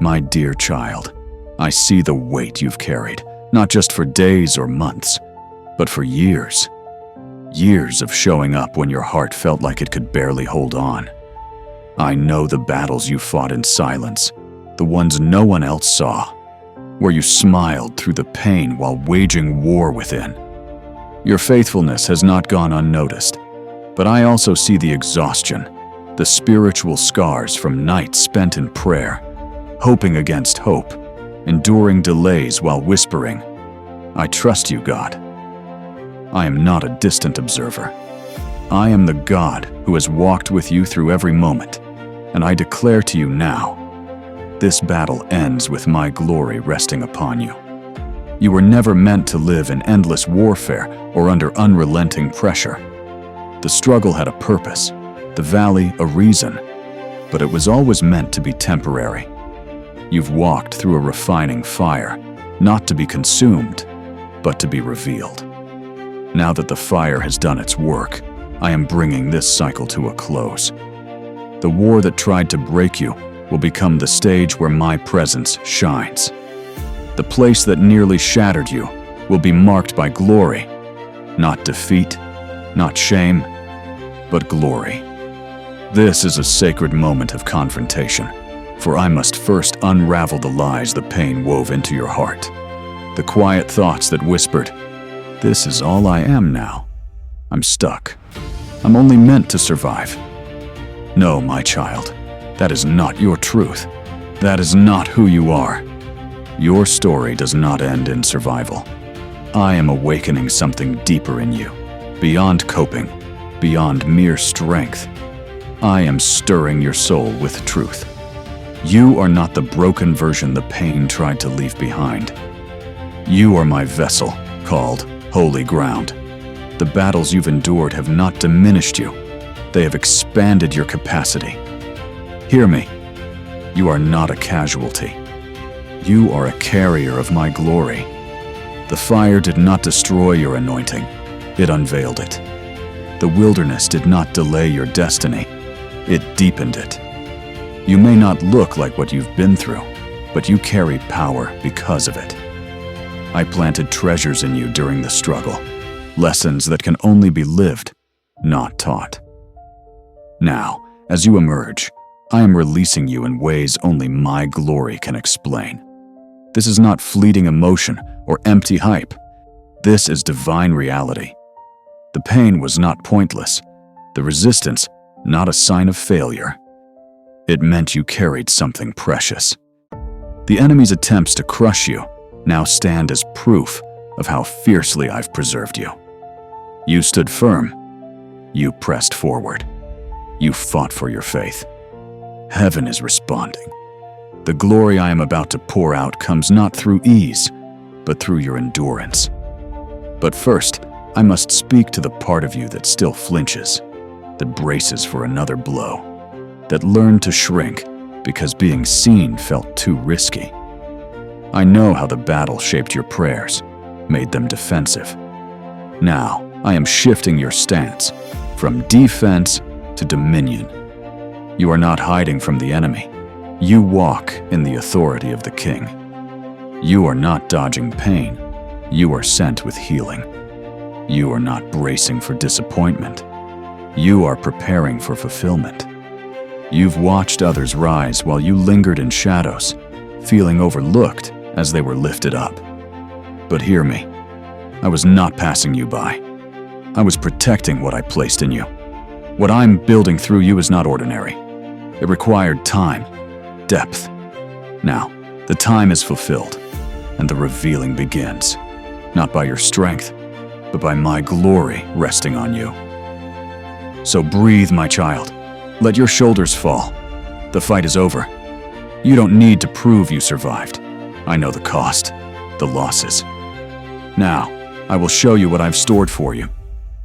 My dear child, I see the weight you've carried, not just for days or months, but for years. Years of showing up when your heart felt like it could barely hold on. I know the battles you fought in silence, the ones no one else saw, where you smiled through the pain while waging war within. Your faithfulness has not gone unnoticed, but I also see the exhaustion, the spiritual scars from nights spent in prayer, hoping against hope, enduring delays while whispering, "I trust you, God." I am not a distant observer. I am the God who has walked with you through every moment, and I declare to you now, this battle ends with my glory resting upon you. You were never meant to live in endless warfare or under unrelenting pressure. The struggle had a purpose, the valley a reason, but it was always meant to be temporary. You've walked through a refining fire, not to be consumed, but to be revealed. Now that the fire has done its work, I am bringing this cycle to a close. The war that tried to break you will become the stage where my presence shines. The place that nearly shattered you will be marked by glory, not defeat, not shame, but glory. This is a sacred moment of confrontation, for I must first unravel the lies the pain wove into your heart. The quiet thoughts that whispered, "This is all I am now. I'm stuck. I'm only meant to survive." No, my child, that is not your truth. That is not who you are. Your story does not end in survival. I am awakening something deeper in you, beyond coping, beyond mere strength. I am stirring your soul with truth. You are not the broken version the pain tried to leave behind. You are my vessel, called holy ground. The battles you've endured have not diminished you. They have expanded your capacity. Hear me. You are not a casualty. You are a carrier of my glory. The fire did not destroy your anointing. It unveiled it. The wilderness did not delay your destiny. It deepened it. You may not look like what you've been through, but you carry power because of it. I planted treasures in you during the struggle, lessons that can only be lived, not taught. Now, as you emerge, I am releasing you in ways only my glory can explain. This is not fleeting emotion or empty hype. This is divine reality. The pain was not pointless. The resistance, not a sign of failure. It meant you carried something precious. The enemy's attempts to crush you now stand as proof of how fiercely I've preserved you. You stood firm. You pressed forward. You fought for your faith. Heaven is responding. The glory I am about to pour out comes not through ease, but through your endurance. But first, I must speak to the part of you that still flinches, that braces for another blow, that learned to shrink because being seen felt too risky. I know how the battle shaped your prayers, made them defensive. Now, I am shifting your stance from defense to dominion. You are not hiding from the enemy. You walk in the authority of the King. You are not dodging pain. You are sent with healing. You are not bracing for disappointment. You are preparing for fulfillment. You've watched others rise while you lingered in shadows, feeling overlooked as they were lifted up. But hear me, I was not passing you by. I was protecting what I placed in you. What I'm building through you is not ordinary. It required time, depth. Now, the time is fulfilled, and the revealing begins, not by your strength, but by my glory resting on you. So breathe, my child. Let your shoulders fall. The fight is over. You don't need to prove you survived. I know the cost, the losses. Now, I will show you what I've stored for you.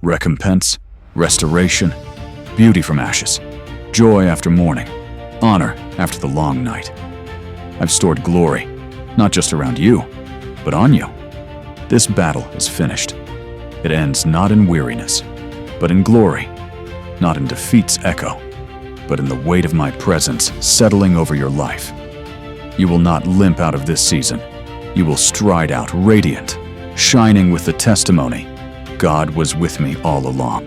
Recompense, restoration, beauty from ashes, joy after mourning, honor after the long night. I've stored glory, not just around you, but on you. This battle is finished. It ends not in weariness, but in glory, not in defeat's echo, but in the weight of my presence settling over your life. You will not limp out of this season. You will stride out radiant, shining with the testimony, God was with me all along.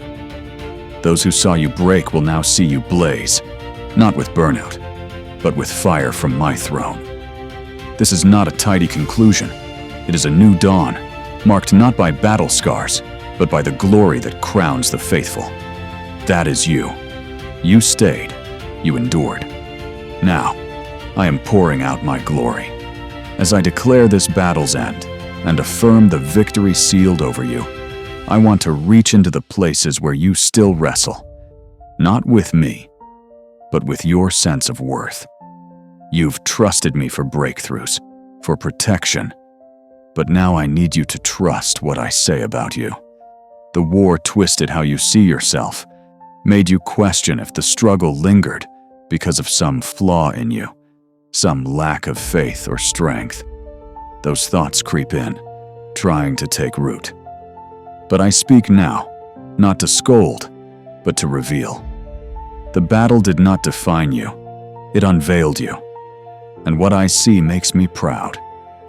Those who saw you break will now see you blaze, not with burnout, but with fire from my throne. This is not a tidy conclusion. It is a new dawn, marked not by battle scars, but by the glory that crowns the faithful. That is you. You stayed. You endured. Now, I am pouring out my glory. As I declare this battle's end and affirm the victory sealed over you, I want to reach into the places where you still wrestle, not with me, but with your sense of worth. You've trusted me for breakthroughs, for protection, but now I need you to trust what I say about you. The war twisted how you see yourself, made you question if the struggle lingered because of some flaw in you, some lack of faith or strength. Those thoughts creep in, trying to take root. But I speak now, not to scold, but to reveal. The battle did not define you, it unveiled you. And what I see makes me proud.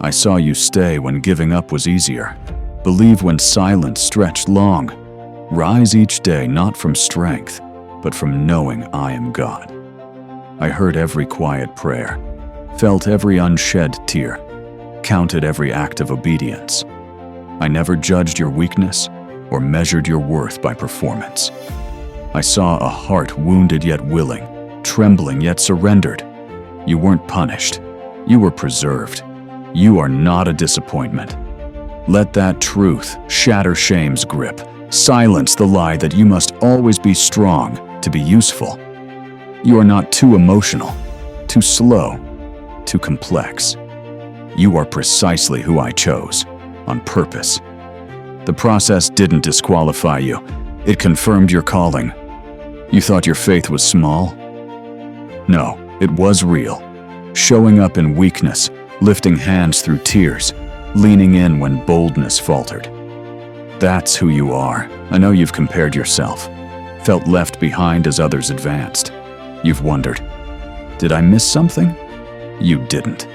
I saw you stay when giving up was easier, believe when silence stretched long, rise each day not from strength, but from knowing I am God. I heard every quiet prayer, felt every unshed tear, counted every act of obedience. I never judged your weakness or measured your worth by performance. I saw a heart wounded yet willing, trembling yet surrendered. You weren't punished. You were preserved. You are not a disappointment. Let that truth shatter shame's grip, silence the lie that you must always be strong to be useful. You are not too emotional, too slow, too complex. You are precisely who I chose, on purpose. The process didn't disqualify you. It confirmed your calling. You thought your faith was small? No, it was real. Showing up in weakness, lifting hands through tears, leaning in when boldness faltered. That's who you are. I know you've compared yourself, felt left behind as others advanced. You've wondered, did I miss something? You didn't.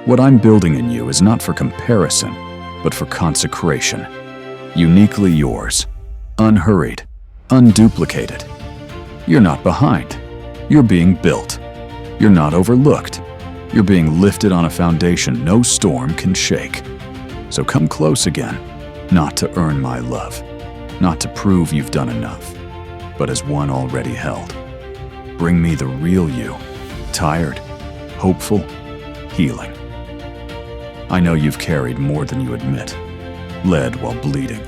What I'm building in you is not for comparison, but for consecration. Uniquely yours, unhurried, unduplicated. You're not behind. You're being built. You're not overlooked. You're being lifted on a foundation no storm can shake. So come close again, not to earn my love, not to prove you've done enough, but as one already held. Bring me the real you, tired, hopeful, healing. I know you've carried more than you admit, led while bleeding,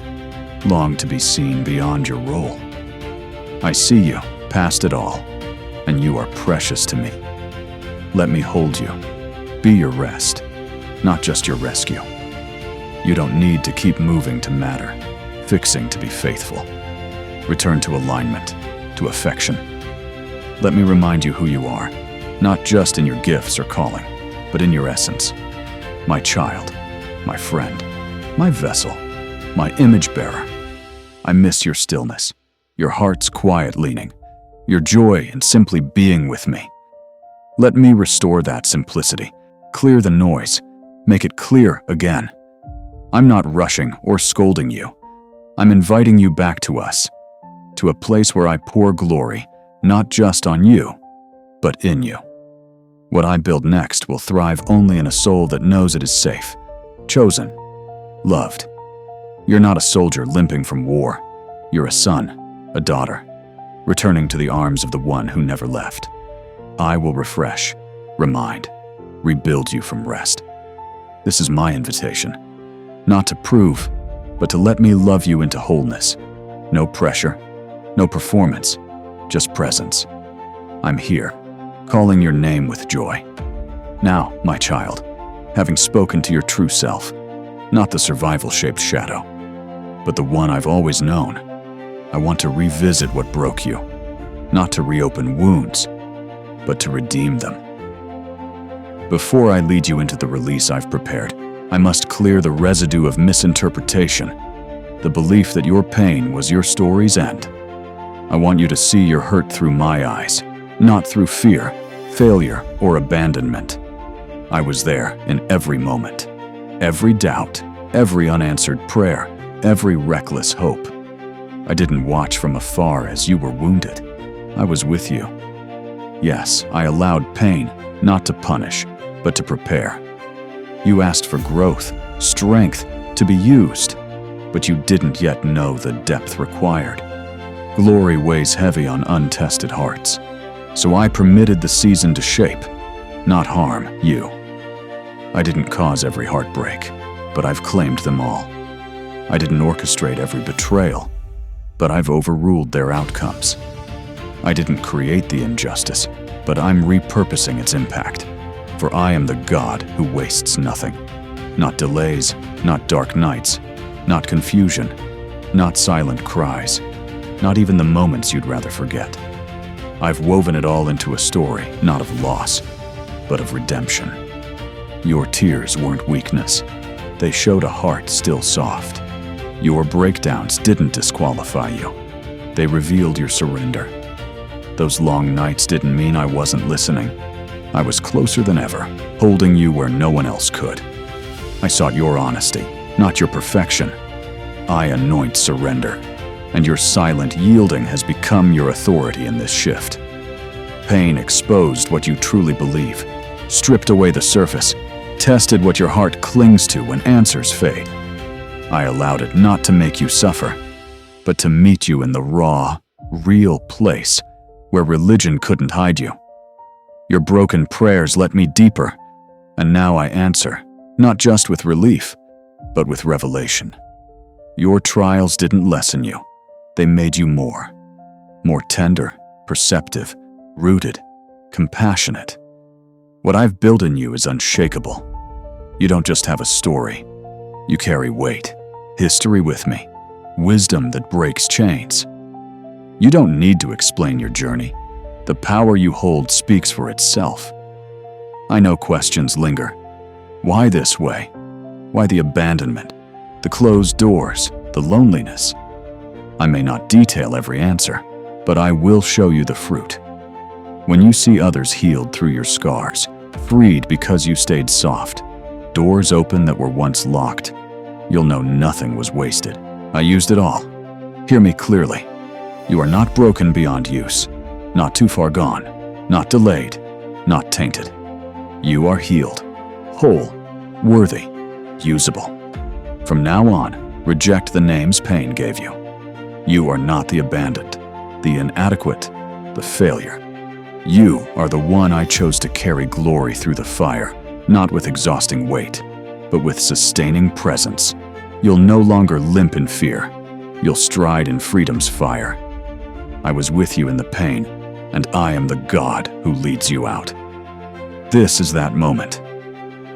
longed to be seen beyond your role. I see you, past it all, and you are precious to me. Let me hold you, be your rest, not just your rescue. You don't need to keep moving to matter, fixing to be faithful. Return to alignment, to affection. Let me remind you who you are, not just in your gifts or calling, but in your essence. My child, my friend, my vessel, my image bearer. I miss your stillness, your heart's quiet leaning, your joy in simply being with me. Let me restore that simplicity, clear the noise, make it clear again. I'm not rushing or scolding you. I'm inviting you back to us, to a place where I pour glory, not just on you, but in you. What I build next will thrive only in a soul that knows it is safe, chosen, loved. You're not a soldier limping from war. You're a son, a daughter, returning to the arms of the one who never left. I will refresh, remind, rebuild you from rest. This is my invitation, not to prove, but to let me love you into wholeness. No pressure, no performance, just presence. I'm here, calling your name with joy. Now, my child, having spoken to your true self, not the survival-shaped shadow, but the one I've always known, I want to revisit what broke you, not to reopen wounds, but to redeem them. Before I lead you into the release I've prepared, I must clear the residue of misinterpretation, the belief that your pain was your story's end. I want you to see your hurt through my eyes, not through fear, failure, or abandonment. I was there in every moment, every doubt, every unanswered prayer, every reckless hope. I didn't watch from afar as you were wounded. I was with you. Yes, I allowed pain, not to punish, but to prepare. You asked for growth, strength, to be used, but you didn't yet know the depth required. Glory weighs heavy on untested hearts, so I permitted the season to shape, not harm, you. I didn't cause every heartbreak, but I've claimed them all. I didn't orchestrate every betrayal, but I've overruled their outcomes. I didn't create the injustice, but I'm repurposing its impact. For I am the God who wastes nothing. Not delays, not dark nights, not confusion, not silent cries, not even the moments you'd rather forget. I've woven it all into a story, not of loss, but of redemption. Your tears weren't weakness. They showed a heart still soft. Your breakdowns didn't disqualify you. They revealed your surrender. Those long nights didn't mean I wasn't listening. I was closer than ever, holding you where no one else could. I sought your honesty, not your perfection. I anoint surrender, and your silent yielding has become your authority in this shift. Pain exposed what you truly believe, stripped away the surface, tested what your heart clings to when answers fade. I allowed it not to make you suffer, but to meet you in the raw, real place where religion couldn't hide you. Your broken prayers let me deeper, and now I answer, not just with relief, but with revelation. Your trials didn't lessen you. They made you more tender, perceptive, rooted, compassionate. What I've built in you is unshakable. You don't just have a story. You carry weight, history with me, wisdom that breaks chains. You don't need to explain your journey. The power you hold speaks for itself. I know questions linger. Why this way? Why the abandonment, the closed doors, the loneliness? I may not detail every answer, but I will show you the fruit. When you see others healed through your scars, freed because you stayed soft, doors open that were once locked, you'll know nothing was wasted. I used it all. Hear me clearly. You are not broken beyond use, not too far gone, not delayed, not tainted. You are healed, whole, worthy, usable. From now on, reject the names pain gave you. You are not the abandoned, the inadequate, the failure. You are the one I chose to carry glory through the fire, not with exhausting weight, but with sustaining presence. You'll no longer limp in fear. You'll stride in freedom's fire. I was with you in the pain, and I am the God who leads you out. This is that moment.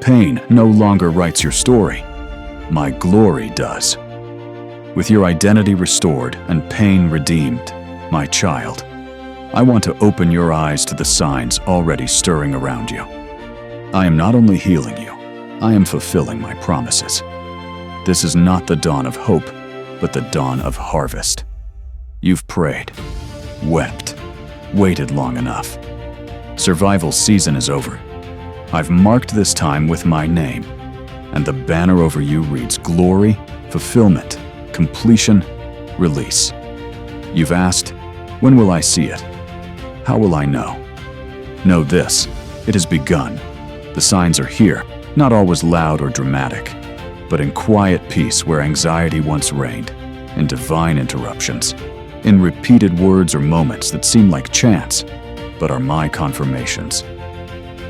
Pain no longer writes your story. My glory does. With your identity restored and pain redeemed, my child, I want to open your eyes to the signs already stirring around you. I am not only healing you, I am fulfilling my promises. This is not the dawn of hope, but the dawn of harvest. You've prayed, wept, waited long enough. Survival season is over. I've marked this time with my name, and the banner over you reads glory, fulfillment, completion, release. You've asked, when will I see it? How will I know? Know this, it has begun. The signs are here, not always loud or dramatic, but in quiet peace where anxiety once reigned, in divine interruptions, in repeated words or moments that seem like chance, but are my confirmations.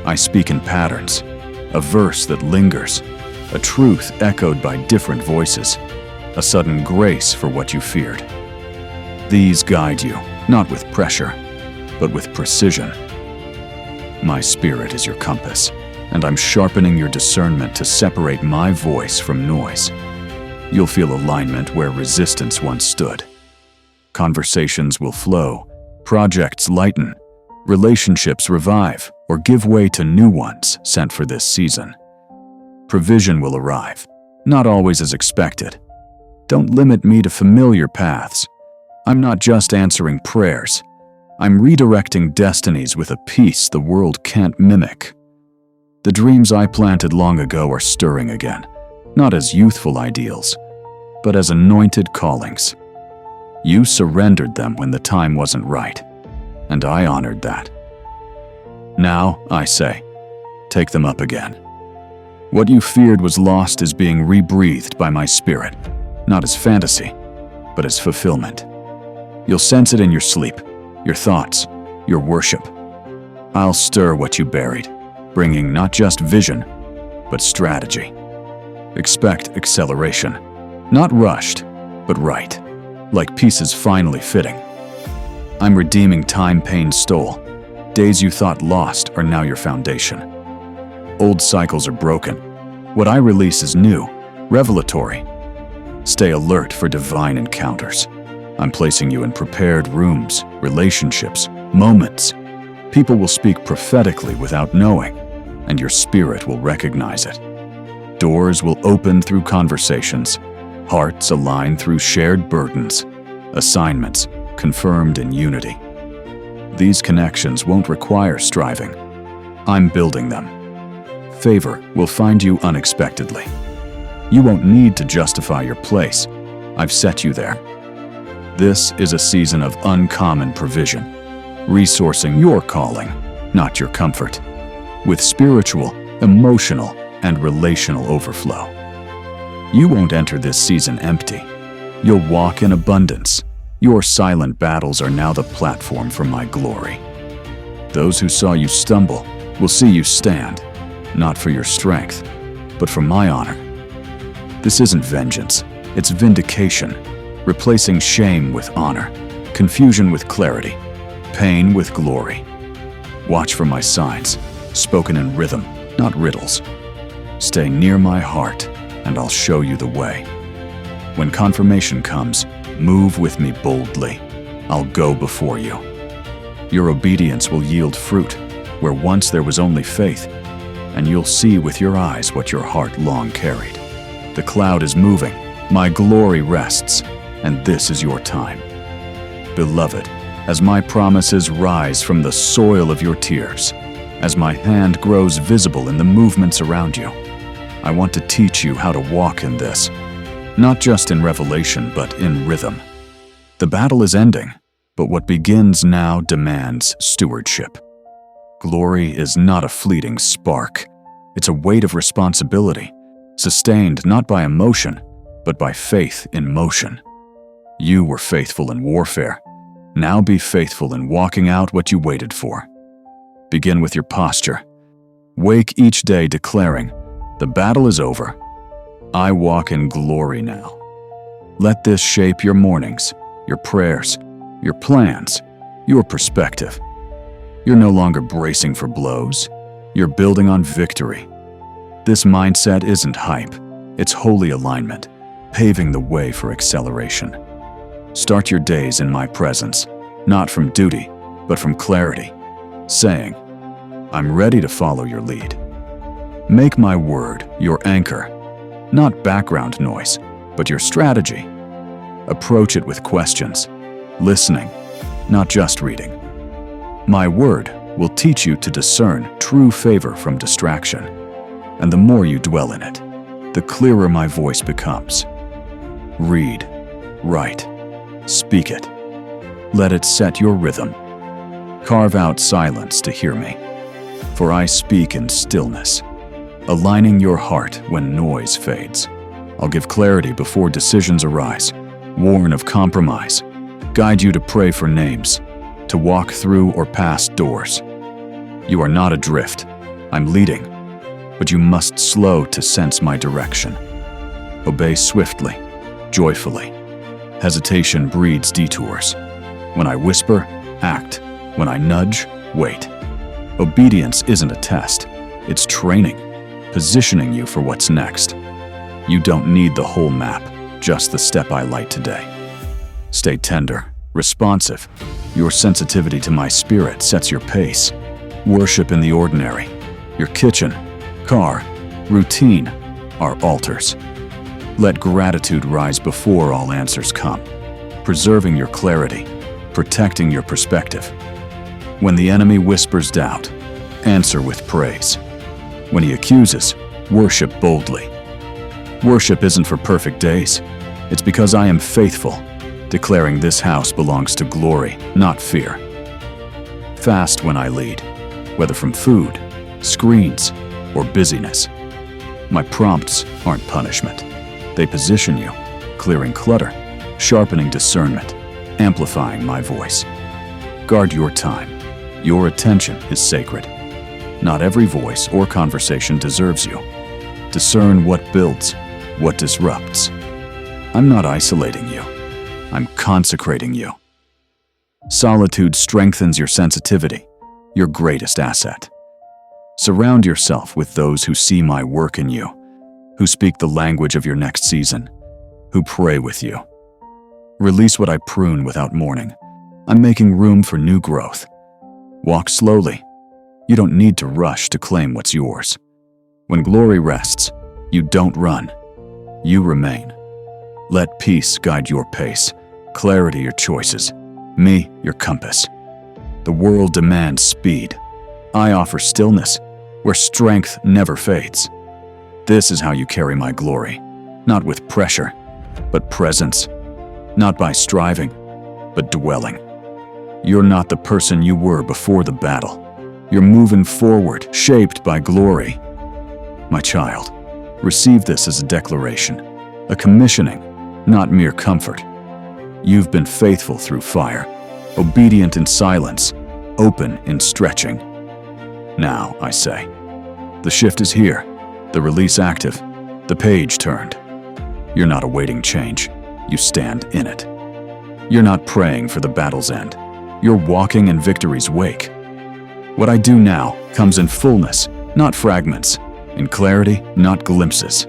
I speak in patterns, a verse that lingers, a truth echoed by different voices, a sudden grace for what you feared. These guide you, not with pressure, but with precision. My spirit is your compass, and I'm sharpening your discernment to separate my voice from noise. You'll feel alignment where resistance once stood. Conversations will flow, projects lighten, relationships revive or give way to new ones sent for this season. Provision will arrive, not always as expected. Don't limit me to familiar paths. I'm not just answering prayers. I'm redirecting destinies with a peace the world can't mimic. The dreams I planted long ago are stirring again, not as youthful ideals, but as anointed callings. You surrendered them when the time wasn't right, and I honored that. Now, I say, take them up again. What you feared was lost is being rebreathed by my spirit, not as fantasy, but as fulfillment. You'll sense it in your sleep, your thoughts, your worship. I'll stir what you buried, bringing not just vision, but strategy. Expect acceleration, not rushed, but right, like pieces finally fitting. I'm redeeming time pain stole. Days you thought lost are now your foundation. Old cycles are broken. What I release is new, revelatory. Stay alert for divine encounters. I'm placing you in prepared rooms, relationships, moments. People will speak prophetically without knowing, and your spirit will recognize it. Doors will open through conversations, hearts align through shared burdens, assignments confirmed in unity. These connections won't require striving. I'm building them. Favor will find you unexpectedly. You won't need to justify your place. I've set you there. This is a season of uncommon provision, resourcing your calling, not your comfort, with spiritual, emotional, and relational overflow. You won't enter this season empty. You'll walk in abundance. Your silent battles are now the platform for my glory. Those who saw you stumble will see you stand, not for your strength, but for my honor. This isn't vengeance, it's vindication, replacing shame with honor, confusion with clarity, pain with glory. Watch for my signs, spoken in rhythm, not riddles. Stay near my heart, and I'll show you the way. When confirmation comes, move with me boldly. I'll go before you. Your obedience will yield fruit, where once there was only faith, and you'll see with your eyes what your heart long carried. The cloud is moving, my glory rests, and this is your time. Beloved, as my promises rise from the soil of your tears, as my hand grows visible in the movements around you, I want to teach you how to walk in this, not just in revelation, but in rhythm. The battle is ending, but what begins now demands stewardship. Glory is not a fleeting spark. It's a weight of responsibility, sustained not by emotion, but by faith in motion. You were faithful in warfare. Now be faithful in walking out what you waited for. Begin with your posture. Wake each day declaring, the battle is over. I walk in glory now. Let this shape your mornings, your prayers, your plans, your perspective. You're no longer bracing for blows. You're building on victory. This mindset isn't hype. It's holy alignment, paving the way for acceleration. Start your days in my presence, not from duty, but from clarity, saying, I'm ready to follow your lead. Make my word your anchor, not background noise, but your strategy. Approach it with questions, listening, not just reading. My word will teach you to discern true favor from distraction, and the more you dwell in it, the clearer my voice becomes. Read, write, speak it. Let it set your rhythm. Carve out silence to hear me, for I speak in stillness, aligning your heart when noise fades. I'll give clarity before decisions arise, warn of compromise, guide you to pray for names, to walk through or past doors. You are not adrift. I'm leading, but you must slow to sense my direction. Obey swiftly, joyfully. Hesitation breeds detours. When I whisper, act. When I nudge, wait. Obedience isn't a test. It's training, positioning you for what's next. You don't need the whole map, just the step I light today. Stay tender, responsive. Your sensitivity to my spirit sets your pace. Worship in the ordinary. Your kitchen, car, routine are altars. Let gratitude rise before all answers come, preserving your clarity, protecting your perspective. When the enemy whispers doubt, answer with praise. When he accuses, worship boldly. Worship isn't for perfect days. It's because I am faithful, declaring this house belongs to glory, not fear. Fast when I lead, whether from food, screens, or busyness. My prompts aren't punishment. They position you, clearing clutter, sharpening discernment, amplifying my voice. Guard your time. Your attention is sacred. Not every voice or conversation deserves you. Discern what builds, what disrupts. I'm not isolating you. I'm consecrating you. Solitude strengthens your sensitivity, your greatest asset. Surround yourself with those who see my work in you, who speak the language of your next season, who pray with you. Release what I prune without mourning. I'm making room for new growth. Walk slowly. You don't need to rush to claim what's yours. When glory rests, you don't run. You remain. Let peace guide your pace, clarity your choices, me your compass. The world demands speed. I offer stillness, where strength never fades. This is how you carry my glory, not with pressure, but presence. Not by striving, but dwelling. You're not the person you were before the battle. You're moving forward, shaped by glory. My child, receive this as a declaration, a commissioning, not mere comfort. You've been faithful through fire, obedient in silence, open in stretching. Now, I say, the shift is here, the release active, the page turned. You're not awaiting change, you stand in it. You're not praying for the battle's end, you're walking in victory's wake. What I do now comes in fullness, not fragments, in clarity, not glimpses,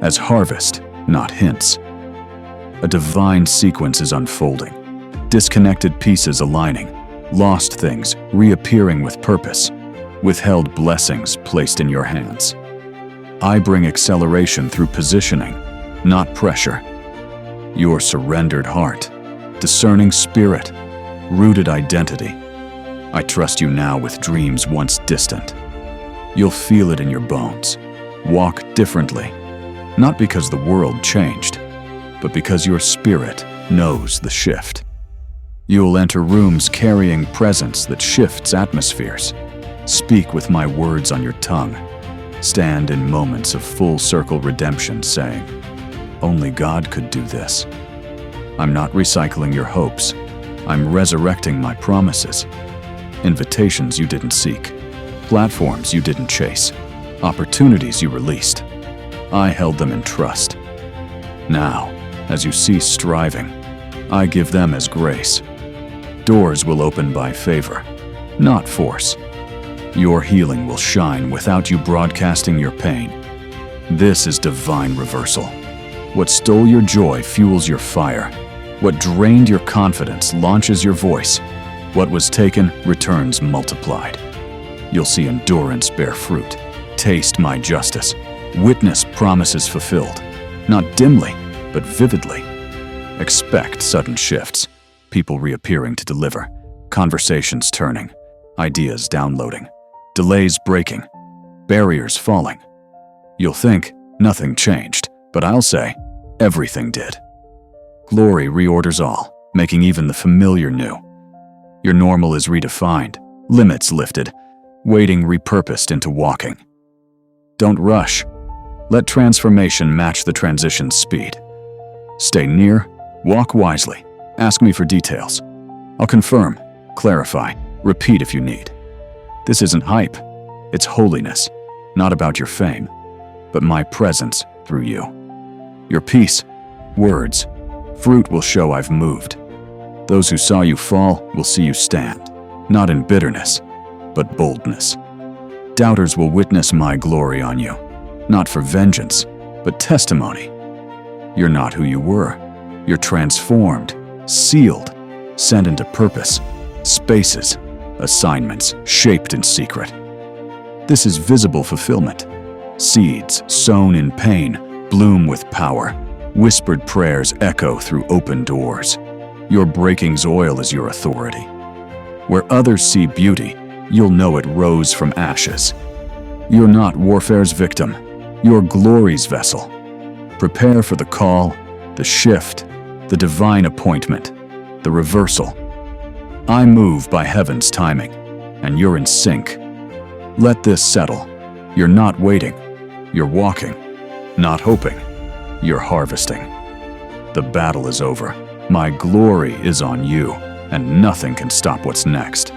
as harvest, not hints. A divine sequence is unfolding, disconnected pieces aligning, lost things reappearing with purpose, withheld blessings placed in your hands. I bring acceleration through positioning, not pressure. Your surrendered heart, discerning spirit, rooted identity. I trust you now with dreams once distant. You'll feel it in your bones. Walk differently, not because the world changed, but because your spirit knows the shift. You'll enter rooms carrying presence that shifts atmospheres. Speak with my words on your tongue. Stand in moments of full circle redemption saying, only God could do this. I'm not recycling your hopes. I'm resurrecting my promises. Invitations you didn't seek. Platforms you didn't chase. Opportunities you released. I held them in trust. Now, as you cease striving, I give them as grace. Doors will open by favor, not force. Your healing will shine without you broadcasting your pain. This is divine reversal. What stole your joy fuels your fire. What drained your confidence launches your voice. What was taken returns multiplied. You'll see endurance bear fruit. Taste my justice. Witness promises fulfilled. Not dimly, but vividly. Expect sudden shifts. People reappearing to deliver. Conversations turning. Ideas downloading. Delays breaking. Barriers falling. You'll think nothing changed, but I'll say everything did. Glory reorders all, making even the familiar new. Your normal is redefined, limits lifted, waiting repurposed into walking. Don't rush. Let transformation match the transition's speed. Stay near, walk wisely, ask me for details. I'll confirm, clarify, repeat if you need. This isn't hype, it's holiness, not about your fame, but my presence through you. Your peace, words, fruit will show I've moved. Those who saw you fall will see you stand, not in bitterness, but boldness. Doubters will witness my glory on you, not for vengeance, but testimony. You're not who you were. You're transformed, sealed, sent into purpose, spaces, assignments shaped in secret. This is visible fulfillment. Seeds sown in pain bloom with power. Whispered prayers echo through open doors. Your breaking's oil is your authority. Where others see beauty, you'll know it rose from ashes. You're not warfare's victim. You're glory's vessel. Prepare for the call, the shift, the divine appointment, the reversal. I move by heaven's timing, and you're in sync. Let this settle. You're not waiting. You're walking. Not hoping. You're harvesting. The battle is over. My glory is on you, and nothing can stop what's next.